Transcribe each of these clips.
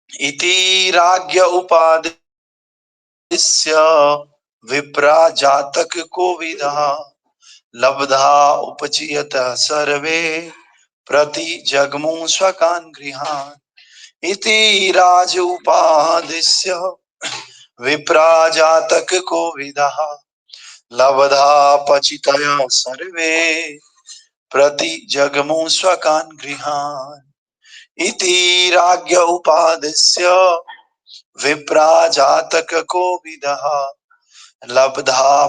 इति राज्ञ उपादिश्य विप्रा जातक कोविदः लब्धा उपचीयत सर्वे प्रति जगमु स्वकान् गृहान्। इति राज उपादिश्य विप्रा जातक कोविदः लब्धा पचितय सर्वे प्रति जगमु स्वकान् गृहान्। इति राज्ञ उपादिश्य विप्रा जातक कोविदः लब्धा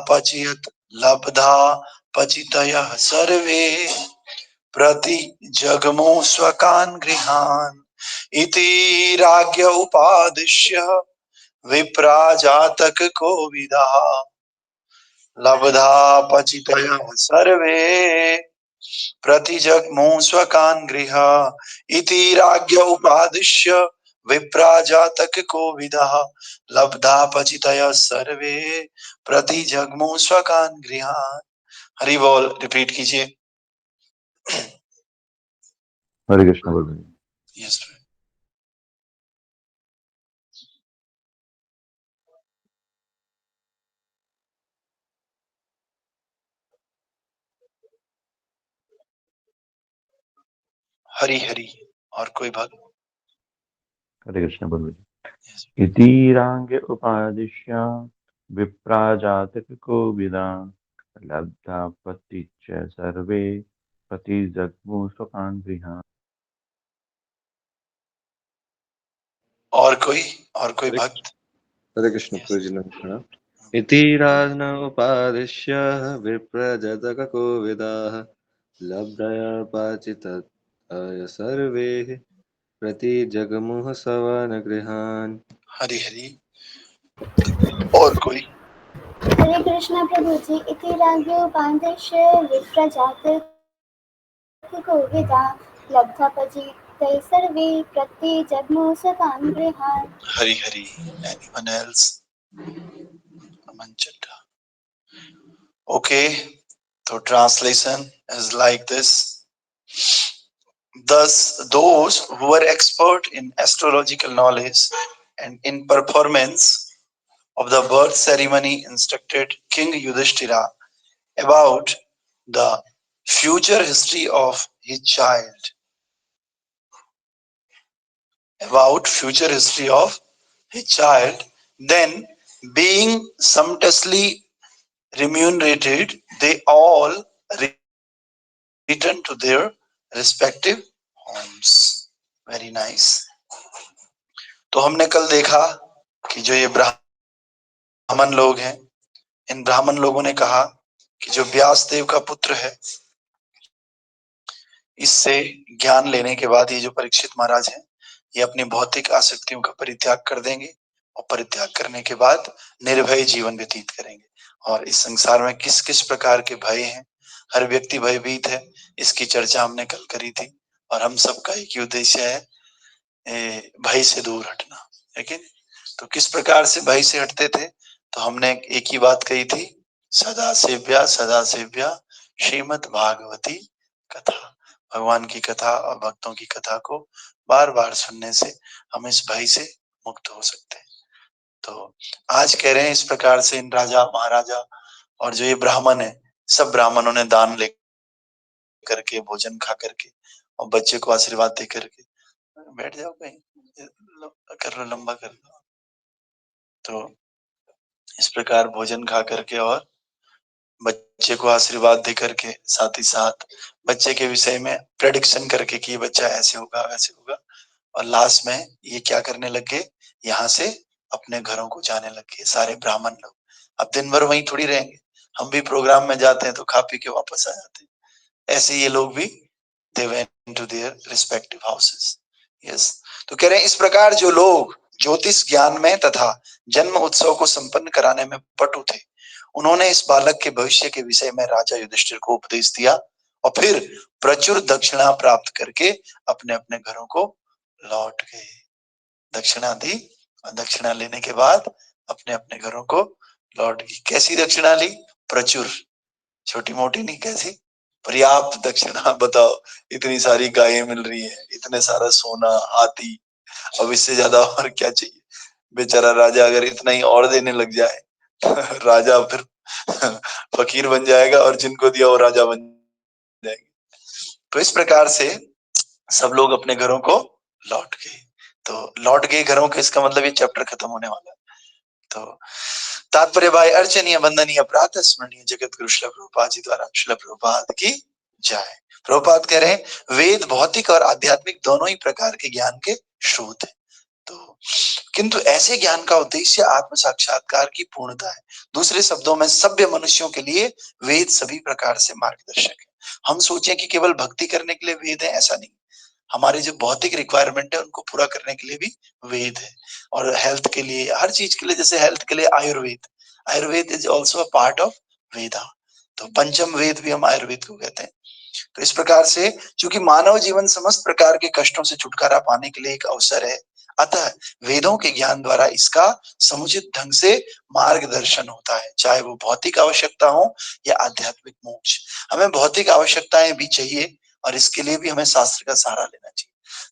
पचितयः सर्वे प्रति जगमो स्वकान् गृहान्। इति राज्ञ उपादिश्य विप्रा जातक कोविदः लब्धा पचितयः सर्वे प्रतिजग्मु स्वकान् गृह। इति राज्ञ उपादिश्य विप्रा जातक कोविदः लब्धा पचितयः सर्वे प्रतिजग्मु स्वकान् गृहान्। हरि बोल। रिपीट कीजिए। हरे कृष्ण बोल रहे। यस। हरि हरि। और कोई भक्त? हरे कृष्ण बोल रहे। इति रांग उपादिश्य विप्रा जातक कोविदा लब्धा पतिच्च सर्वे पति जग्मु स्वकान् गृहान्। और कोई भक्त? हरे कृष्ण प्रभु। इति राजन उपादिश्य विप्रजतककोविदाः लब्धया सर्वे प्रति जगमुः सवनगृहान्। हरि हरि। और कोई? हरे कृष्ण प्रभु जी। इति राज्ञ उपादिश्य विप्रजातक कोविदा लब्धा पचितयः सर्वे प्रति जग्मु स्वकान् गृहान्। Hari Hari. Anyone else? Aman Chadda. Okay, so translation is like this. Thus, those who were expert in astrological knowledge and in performance of the birth ceremony instructed King Yudhishthira about the future history of his child. Then, being sumptuously remunerated, they all returned to their respective homes. Very nice. तो हमने कल देखा कि जो ये ब्राह्मण लोग हैं, इन ब्राह्मण लोगों ने कहा कि जो व्यास देव का पुत्र है, इससे ज्ञान लेने के बाद ये जो परीक्षित महाराज हैं, ये अपनी भौतिक आसक्तियों का परित्याग कर देंगे और परित्याग करने के बाद निर्भय जीवन व्यतीत करेंगे। और इस संसार में किस किस प्रकार के भय हैं, हर व्यक्ति भयभीत है, इसकी चर्चा हमने कल करी थी। और हम सबका एक ही उद्देश्य है, भय से दूर हटना। लेकिन तो किस प्रकार से भय से हटते थे? तो हमने एक ही बात कही थी, सदा सेव्या श्रीमद् भागवती कथा। भगवान की कथा और भक्तों की कथा को बार बार सुनने से हम इस भय से मुक्त हो सकते हैं। तो आज कह रहे हैं इस प्रकार से इन राजा महाराजा और जो ये ब्राह्मण है, सब ब्राह्मणों ने दान ले करके, भोजन खा करके और बच्चे को आशीर्वाद दे करके, बैठ जाओ कहीं, कर लो, लंबा कर लो। तो इस प्रकार भोजन खा करके और बच्चे को आशीर्वाद दे करके, साथ ही साथ बच्चे के विषय में प्रेडिक्शन करके कि ये बच्चा ऐसे होगा वैसे होगा, और लास्ट में ये क्या करने लग गए, यहाँ से अपने घरों को जाने लग गए सारे ब्राह्मण लोग। अब दिन भर वहीं थोड़ी रहेंगे, हम भी प्रोग्राम में जाते हैं तो खा पी के वापस आ जाते हैं, ऐसे ये लोग भी they went to their respective houses. Yes. तो कह रहे हैं इस प्रकार जो लोग ज्योतिष ज्ञान में तथा जन्म उत्सव को संपन्न कराने में पटु थे, उन्होंने इस बालक के भविष्य के विषय में राजा युधिष्ठिर को उपदेश दिया और फिर प्रचुर दक्षिणा प्राप्त करके अपने अपने घरों को लौट गए। दक्षिणा दी और दक्षिणा लेने के बाद अपने अपने घरों को लौट गए। कैसी दक्षिणा ली? प्रचुर, छोटी मोटी नहीं, कैसी? पर्याप्त दक्षिणा। बताओ, इतनी सारी गायें मिल रही है, इतने सारा सोना, हाथी, अब इससे ज्यादा और क्या चाहिए। बेचारा राजा अगर इतना ही और देने लग जाए राजा फिर फकीर बन जाएगा और जिनको दिया वो राजा बन जाएंगे। तो इस प्रकार से सब लोग अपने घरों को लौट गए। तो लौट गए घरों के, इसका मतलब ये चैप्टर खत्म होने वाला है। तो तात्पर्य भाई अर्चनीय वंदनीय प्रातः स्मरणीय जगत गुरु श्रील प्रभुपाद जी द्वारा श्रील प्रभुपाद की जय। प्रभुपाद कह रहे हैं वेद भौतिक और आध्यात्मिक दोनों ही प्रकार के ज्ञान के स्रोत है। तो किंतु ऐसे ज्ञान का उद्देश्य आत्म साक्षात्कार की पूर्णता है। दूसरे शब्दों में सभ्य मनुष्यों के लिए वेद सभी प्रकार से मार्गदर्शक है। हम सोचें कि केवल भक्ति करने के लिए वेद है, ऐसा नहीं। हमारे जो भौतिक रिक्वायरमेंट है उनको पूरा करने के लिए भी वेद है। और हेल्थ के लिए, हर चीज के लिए, जैसे हेल्थ के लिए Ayurveda, Ayurveda is also a part of Veda. तो पंचम वेद भी हम आयुर्वेद को कहते हैं। तो इस प्रकार से चूंकि मानव जीवन समस्त प्रकार के कष्टों से छुटकारा पाने के लिए एक अवसर है, अतः वेदों के ज्ञान द्वारा इसका समुचित ढंग से मार्गदर्शन होता है, चाहे वो भौतिक आवश्यकता हो या आध्यात्मिक मोक्ष। हमें भौतिक आवश्यकताएं भी चाहिए और इसके लिए भी हमें शास्त्र का सहारा लेना चाहिए।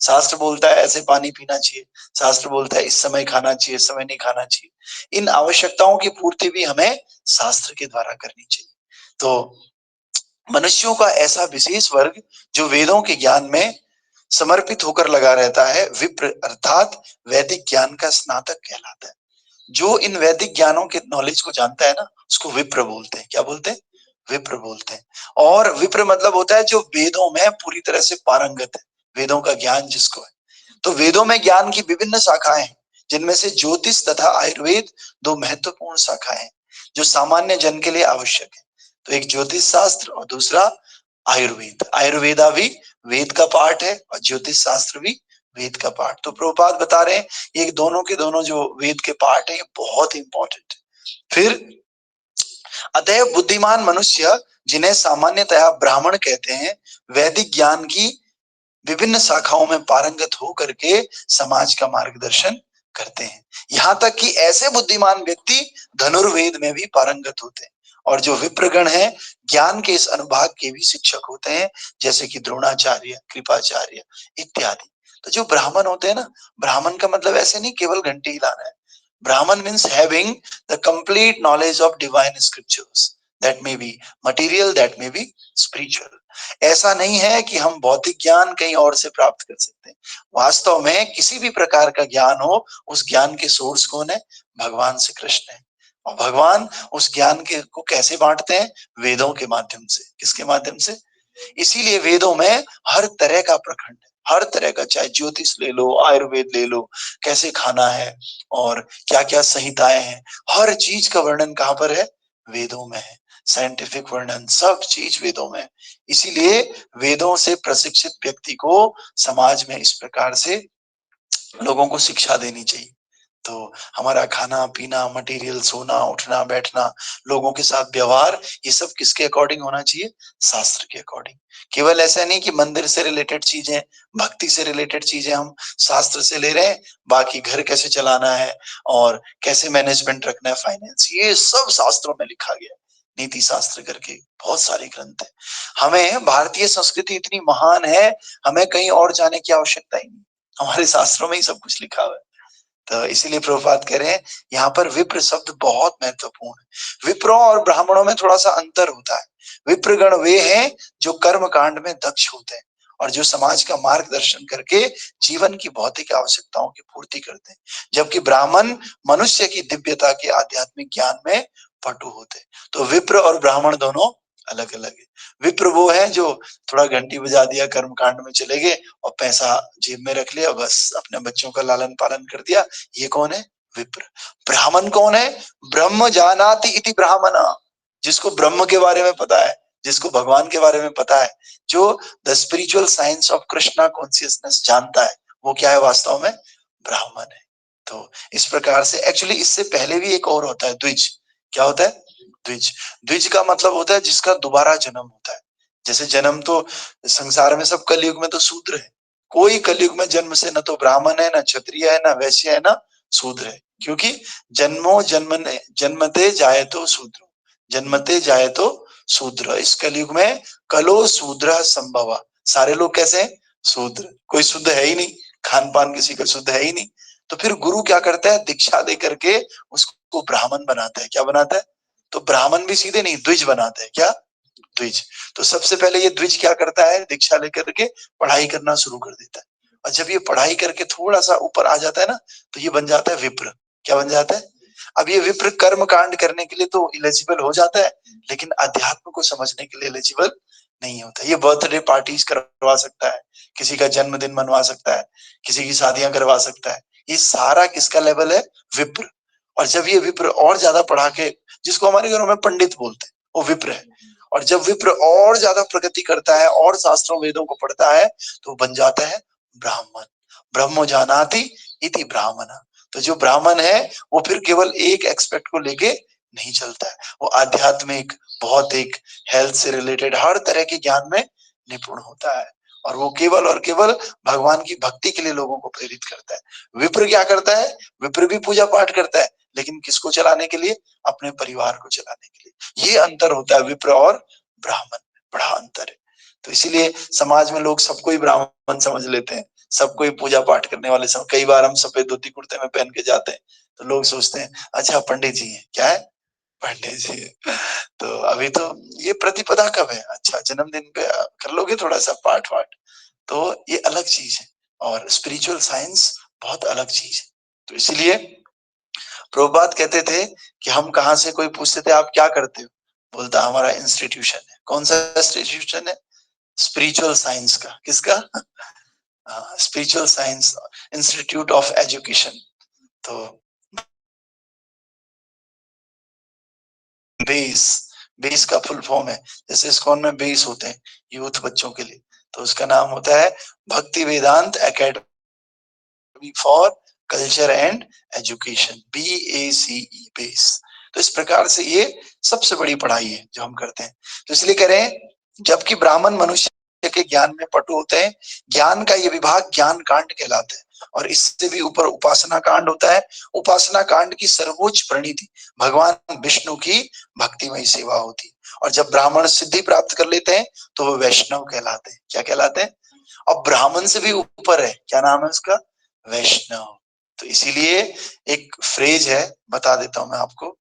शास्त्र बोलता है ऐसे पानी पीना चाहिए, शास्त्र बोलता है इस समय खाना चाहिए, इस समय नहीं खाना चाहिए। इन आवश्यकताओं की पूर्ति भी हमें शास्त्र के द्वारा करनी चाहिए। तो मनुष्यों का ऐसा विशेष वर्ग जो वेदों के ज्ञान में समर्पित होकर लगा रहता है, विप्र अर्थात वैदिक ज्ञान का स्नातक कहलाता है। जो इन वैदिक ज्ञानों के नॉलेज को जानता है ना, उसको विप्र बोलते हैं। क्या बोलते हैं? विप्र बोलते हैं। और विप्र मतलब होता है जो वेदों में पूरी तरह से पारंगत है, वेदों का ज्ञान जिसको है। तो वेदों में ज्ञान की विभिन्न शाखाएं हैं, जिनमें से ज्योतिष तथा आयुर्वेद दो महत्वपूर्ण शाखाएं हैं जो सामान्य जन के लिए आवश्यक है। तो एक ज्योतिष शास्त्र और दूसरा आयुर्वेद। आयुर्वेदा भी वेद का पार्ट है और ज्योतिष शास्त्र भी वेद का पार्ट। तो प्रभुपाद बता रहे हैं ये दोनों के दोनों जो वेद के पार्ट है ये बहुत इंपॉर्टेंट है। फिर अतएव बुद्धिमान मनुष्य, जिन्हें सामान्यतः ब्राह्मण कहते हैं, वैदिक ज्ञान की विभिन्न शाखाओं में पारंगत हो करके समाज का मार्गदर्शन करते हैं। यहाँ तक कि ऐसे बुद्धिमान व्यक्ति धनुर्वेद में भी पारंगत होते हैं। और जो विप्रगण है ज्ञान के इस अनुभाग के भी शिक्षक होते हैं, जैसे कि द्रोणाचार्य, कृपाचार्य इत्यादि। तो जो ब्राह्मण होते हैं ना, ब्राह्मण का मतलब ऐसे नहीं केवल घंटी हिलाना है। ब्राह्मण means having the complete knowledge of divine scriptures, that may be material, that may be spiritual. ऐसा नहीं है कि हम भौतिक ज्ञान कहीं और से प्राप्त कर सकते हैं। वास्तव में किसी भी प्रकार का ज्ञान हो, उस ज्ञान के सोर्स कौन है? भगवान श्री कृष्ण है। और भगवान उस ज्ञान के को कैसे बांटते हैं? वेदों के माध्यम से। किसके माध्यम से? इसीलिए वेदों में हर तरह का प्रखंड है, हर तरह का, चाहे ज्योतिष ले लो, आयुर्वेद ले लो, कैसे खाना है और क्या क्या संहिताएं हैं, हर चीज का वर्णन कहाँ पर है? वेदों में है। साइंटिफिक वर्णन सब चीज वेदों में। इसीलिए वेदों से प्रशिक्षित व्यक्ति को समाज में इस प्रकार से लोगों को शिक्षा देनी चाहिए। तो हमारा खाना पीना, मटेरियल, सोना उठना बैठना, लोगों के साथ व्यवहार, ये सब किसके अकॉर्डिंग होना चाहिए? शास्त्र के अकॉर्डिंग। केवल ऐसा नहीं कि मंदिर से रिलेटेड चीजें, भक्ति से रिलेटेड चीजें हम शास्त्र से ले रहे हैं, बाकी घर कैसे चलाना है और कैसे मैनेजमेंट रखना है, फाइनेंस, ये सब शास्त्रों में लिखा गया है। नीति शास्त्र करके बहुत सारे ग्रंथ है। हमें भारतीय संस्कृति इतनी महान है, हमें कहीं और जाने की आवश्यकता ही नहीं, हमारे शास्त्रों में ही सब कुछ लिखा हुआ है। तो इसीलिए प्रभुपाद कह रहे हैं यहाँ पर विप्र शब्द बहुत महत्वपूर्ण है। विप्रों और ब्राह्मणों में थोड़ा सा अंतर होता है। विप्रगण वे हैं जो कर्म कांड में दक्ष होते हैं और जो समाज का मार्गदर्शन करके जीवन की भौतिक आवश्यकताओं की पूर्ति करते हैं, जबकि ब्राह्मण मनुष्य की दिव्यता के आध्यात्मिक ज्ञान में पटु होते हैं। तो विप्र और ब्राह्मण दोनों अलग अलग है। विप्र वो है जो थोड़ा घंटी बजा दिया, कर्म कांड में चले गए और पैसा जेब में रख लिया, बस अपने बच्चों का लालन पालन कर दिया, ये कौन है? विप्र। ब्राह्मण कौन है? ब्रह्म जानाति इति ब्राह्मण, जिसको ब्रह्म के बारे में पता है, जिसको भगवान के बारे में पता है, जो the spiritual science of Krishna consciousness जानता है, वो क्या है वास्तव में? ब्राह्मण है। तो इस प्रकार से एक्चुअली इससे पहले भी एक और होता है, द्विज। क्या होता है? द्विज। द्विज का मतलब होता है जिसका दोबारा जन्म होता है। जैसे जन्म तो संसार में सब कलयुग में तो शूद्र है, कोई कलयुग में जन्म से न तो ब्राह्मण है, न क्षत्रिय है, न वैश्य है, न शूद्र है। क्योंकि जन्मो जन्मने जन्मते जाए तो शूद्र, जन्मते जाए तो शूद्र। इस कलयुग में कलो शूद्र संभव, सारे लोग कैसे हैं? शूद्र। कोई शुद्ध है ही नहीं, खान पान किसी का शुद्ध है ही नहीं। तो फिर गुरु क्या करता है, दीक्षा दे करके उसको ब्राह्मण बनाता है। क्या बनाता है? तो ब्राह्मण भी सीधे नहीं, द्विज बनाता है। क्या? द्विज। तो सबसे पहले ये द्विज क्या करता है, दीक्षा लेकर के पढ़ाई करना शुरू कर देता है। और जब ये पढ़ाई करके थोड़ा सा ऊपर आ जाता है ना, तो ये बन जाता है विप्र। क्या बन जाता है? अब ये विप्र कर्म कांड करने के लिए तो एलिजिबल हो जाता है, लेकिन अध्यात्म को समझने के लिए एलिजिबल नहीं होता। ये बर्थडे पार्टीज करवा सकता है, किसी का जन्मदिन मनवा सकता है, किसी की शादियां करवा सकता है। ये सारा किसका लेवल है? विप्र। और जब ये विप्र और ज्यादा पढ़ा के, जिसको हमारे घरों में पंडित बोलते हैं, वो विप्र है। और जब विप्र और ज्यादा प्रगति करता है और शास्त्रों वेदों को पढ़ता है, तो बन जाता है ब्राह्मण। ब्रह्मो जानाति इति ब्राह्मण। तो जो ब्राह्मण है वो फिर केवल एक एक्सपेक्ट को लेके नहीं चलता है, वो आध्यात्मिक, भौतिक, हेल्थ से रिलेटेड हर तरह के ज्ञान में निपुण होता है। और वो केवल और केवल भगवान की भक्ति के लिए लोगों को प्रेरित करता है। विप्र क्या करता है? विप्र भी पूजा पाठ करता है, लेकिन किसको चलाने के लिए? अपने परिवार को चलाने के लिए। ये अंतर होता है विप्र और ब्राह्मण, बड़ा अंतर है। तो इसीलिए समाज में लोग सबको ही ब्राह्मण समझ लेते हैं, सबको ही पूजा पाठ करने वाले। सब कई बार हम सफेद धोती कुर्ते में पहन के जाते हैं, तो लोग सोचते हैं अच्छा पंडित जी हैं। क्या है? पंडित जी। तो अभी तो ये प्रतिपदा कब है? अच्छा जन्मदिन पे कर लोगे थोड़ा सा पाठ वाठ, तो ये अलग चीज है। और स्पिरिचुअल साइंस बहुत अलग चीज है। तो इसलिए प्रभुपाद कहते थे कि हम कहाँ से, कोई पूछते थे आप क्या करते हो, बोलता हमारा इंस्टीट्यूशन है। कौन सा इंस्टीट्यूशन है? स्पिरिचुअल साइंस का। किसका? Spiritual science institute of education. तो बेस, बेस का फुल फॉर्म है। जैसे इस्कॉन में बेस होते हैं यूथ बच्चों के लिए, तो उसका नाम होता है Bhakti Vedanta academy for culture and education, BACE, BACE. तो इस प्रकार से ये सबसे बड़ी पढ़ाई है जो हम करते हैं। तो इसलिए कह रहे हैं, जबकि ब्राह्मण मनुष्य के ज्ञान में पटु होते हैं, ज्ञान का ये विभाग ज्ञान कांड कहलाता है। और इससे भी ऊपर उपासना कांड होता है। उपासना कांड की सर्वोच्च परिणति भगवान विष्णु की भक्तिमय सेवा होती है। और जब ब्राह्मण सिद्धि प्राप्त कर लेते हैं तो वो वैष्णव कहलाते हैं। क्या कहलाते हैं? और ब्राह्मण से भी ऊपर है, क्या नाम है उसका? वैष्णव। तो इसीलिए एक फ्रेज है, बता देता हूं मैं आपको।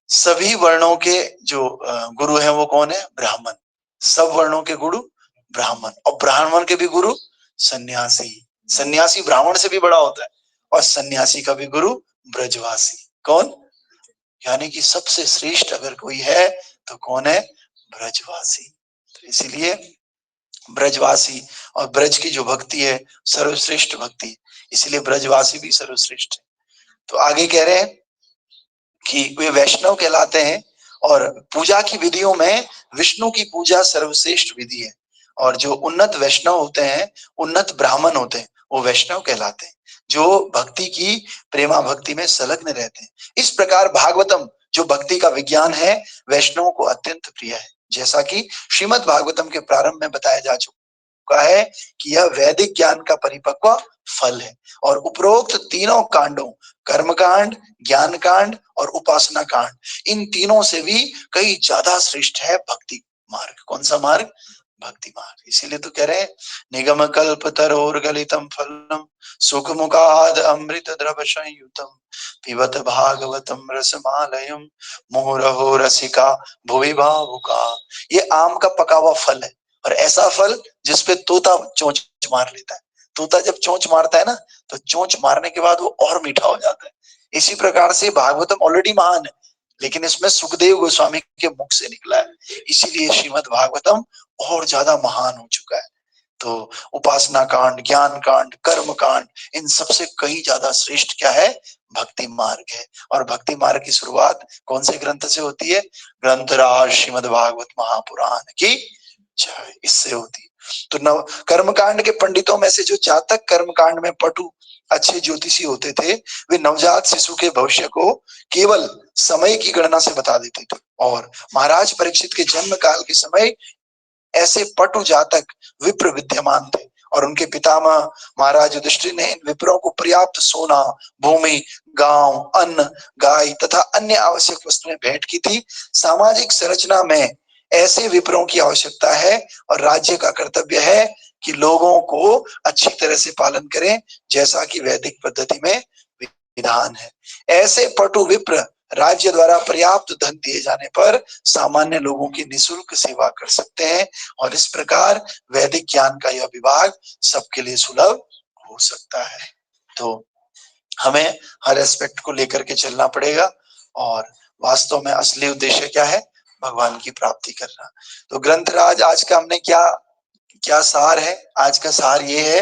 सभी वर्णों के जो गुरु हैं वो कौन है? ब्राह्मण। सब वर्णों के गुरु ब्राह्मण, और ब्राह्मण के भी गुरु सन्यासी। सन्यासी ब्राह्मण से भी बड़ा होता है, और सन्यासी का भी गुरु ब्रजवासी। कौन? यानी कि सबसे श्रेष्ठ अगर कोई है तो कौन है? ब्रजवासी। तो इसीलिए ब्रजवासी, और ब्रज की जो भक्ति है सर्वश्रेष्ठ भक्ति, इसलिए ब्रजवासी भी सर्वश्रेष्ठ है। तो आगे कह रहे हैं कि वे वैष्णव कहलाते हैं, और पूजा की विधियों में विष्णु की पूजा सर्वश्रेष्ठ विधि है। और जो उन्नत वैष्णव होते हैं, उन्नत ब्राह्मण होते हैं, वो वैष्णव कहलाते हैं, जो भक्ति की प्रेमा भक्ति में संलग्न रहते हैं। इस प्रकार भागवतम जो भक्ति का विज्ञान है, वैष्णवों को अत्यंत प्रिय है। जैसा कि श्रीमद् भागवतम के प्रारंभ में बताया जा चुका है कि यह वैदिक ज्ञान का परिपक्व फल है। और उपरोक्त तीनों कांडों, कर्म कांड, ज्ञान कांड और उपासना कांड, इन तीनों से भी कई ज्यादा श्रेष्ठ है भक्ति मार्ग। कौन सा मार्ग? भक्ति मार्ग। इसीलिए तो कह रहे हैं, निगम कल्प तरोर गलितम फलम सुख मुखाद अमृत द्रव संयुतम पिबत भागवतम रसमालयम मोरहो रसिका भुवि भावुका। ये आम का पका हुआ फल है, और ऐसा फल जिसपे तोता चोंच मार लेता है। तोता जब चोंच मारता है ना, तो चोंच मारने के बाद वो और मीठा हो जाता है। इसी प्रकार से भागवतम ऑलरेडी महान है, लेकिन इसमें सुखदेव गोस्वामी के मुख से निकला है, इसीलिए श्रीमद् भागवतम और ज्यादा महान हो चुका है। तो उपासना कांड, ज्ञान कांड, कर्म कांड, इन सबसे कहीं ज्यादा श्रेष्ठ क्या है? भक्ति मार्ग है। और भक्ति मार्ग की शुरुआत कौन से ग्रंथ से होती है? ग्रंथराज श्रीमद् भागवत महापुराण की जय, इससे होती है। तो नव कर्म कांड के पंडितों में से जो जातक कर्म कांड में पटु अच्छे ज्योतिषी होते थे, वे नवजात शिशु के भविष्य को केवल समय की गणना से बता देते थे। और महाराज परीक्षित के जन्म काल के समय ऐसे पटु जातक विप्र विद्यमान थे, और उनके पितामह महाराज युधिष्ठिर ने इन विप्रों को पर्याप्त सोना, भूमि, गांव, अन्न, गाय तथा अन्य आवश्यक वस्तुएं भेंट की थी। सामाजिक संरचना में ऐसे विप्रों की आवश्यकता है, और राज्य का कर्तव्य है कि लोगों को अच्छी तरह से पालन करें जैसा कि वैदिक पद्धति में विधान है। ऐसे पटु विप्र राज्य द्वारा पर्याप्त धन दिए जाने पर सामान्य लोगों की निःशुल्क सेवा कर सकते हैं और इस प्रकार वैदिक ज्ञान का यह विभाग सबके लिए सुलभ हो सकता है। तो हमें हर एस्पेक्ट को लेकर के चलना पड़ेगा और वास्तव में असली उद्देश्य क्या है? भगवान की प्राप्ति करना। तो ग्रंथराज आज का हमने क्या क्या सार है? आज का सार ये है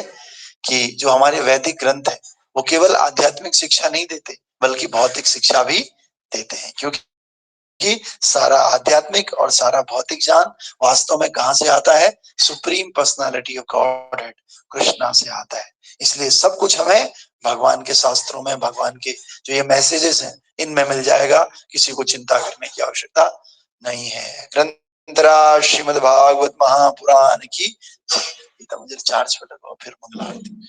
कि जो हमारे वैदिक ग्रंथ है वो केवल आध्यात्मिक शिक्षा नहीं देते बल्कि भौतिक शिक्षा भी देते हैं, क्योंकि सारा आध्यात्मिक और सारा भौतिक ज्ञान वास्तव में कहां से आता है? Supreme personality of God Krishna से आता है। इसलिए सब कुछ हमें भगवान के शास्त्रों में, भगवान के जो ये मैसेजेस हैं इनमें मिल जाएगा। किसी को चिंता करने की आवश्यकता नहीं है। ग्रंथराज श्रीमद् भागवत महापुराण की मुझे चार्ज पर लगाओ फिर मंगला आरती।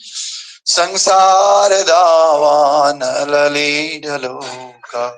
संसार दावान ललीढ़ लोका